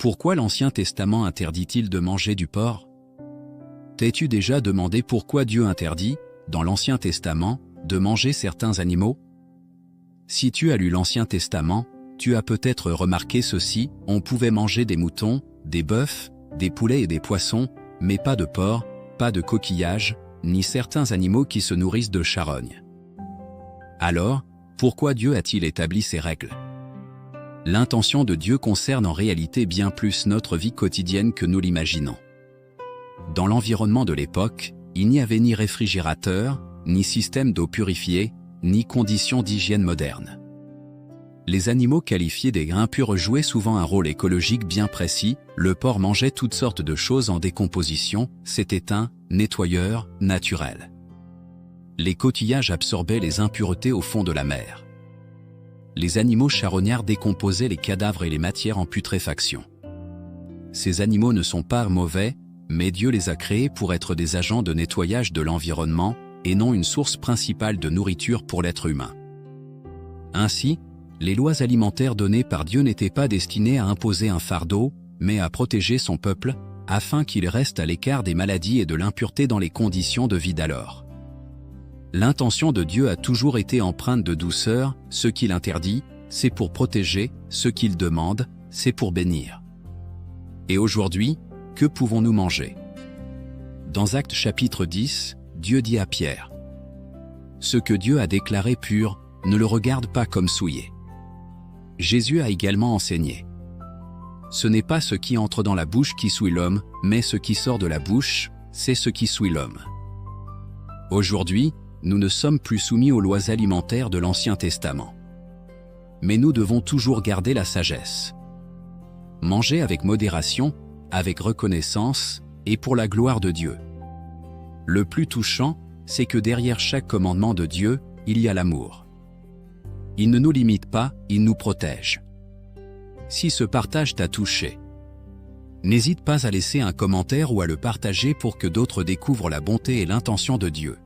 Pourquoi l'Ancien Testament interdit-il de manger du porc? T'es-tu déjà demandé pourquoi Dieu interdit, dans l'Ancien Testament, de manger certains animaux? Si tu as lu l'Ancien Testament, tu as peut-être remarqué ceci: on pouvait manger des moutons, des bœufs, des poulets et des poissons, mais pas de porc, pas de coquillages, ni certains animaux qui se nourrissent de charognes. Alors, pourquoi Dieu a-t-il établi ces règles? L'intention de Dieu concerne en réalité bien plus notre vie quotidienne que nous l'imaginons. Dans l'environnement de l'époque, il n'y avait ni réfrigérateur, ni système d'eau purifiée, ni conditions d'hygiène modernes. Les animaux qualifiés des impurs jouaient souvent un rôle écologique bien précis. Le porc mangeait toutes sortes de choses en décomposition, c'était un nettoyeur naturel. Les coquillages absorbaient les impuretés au fond de la mer. Les animaux charognards décomposaient les cadavres et les matières en putréfaction. Ces animaux ne sont pas mauvais, mais Dieu les a créés pour être des agents de nettoyage de l'environnement, et non une source principale de nourriture pour l'être humain. Ainsi, les lois alimentaires données par Dieu n'étaient pas destinées à imposer un fardeau, mais à protéger son peuple, afin qu'il reste à l'écart des maladies et de l'impureté dans les conditions de vie d'alors. L'intention de Dieu a toujours été empreinte de douceur. Ce qu'il interdit, c'est pour protéger; ce qu'il demande, c'est pour bénir. Et aujourd'hui, que pouvons-nous manger? Dans Actes chapitre 10, Dieu dit à Pierre: « Ce que Dieu a déclaré pur, ne le regarde pas comme souillé. » Jésus a également enseigné: « Ce n'est pas ce qui entre dans la bouche qui souille l'homme, mais ce qui sort de la bouche, c'est ce qui souille l'homme. » Aujourd'hui, nous ne sommes plus soumis aux lois alimentaires de l'Ancien Testament. Mais nous devons toujours garder la sagesse. Manger avec modération, avec reconnaissance, et pour la gloire de Dieu. Le plus touchant, c'est que derrière chaque commandement de Dieu, il y a l'amour. Il ne nous limite pas, il nous protège. Si ce partage t'a touché, n'hésite pas à laisser un commentaire ou à le partager pour que d'autres découvrent la bonté et l'intention de Dieu.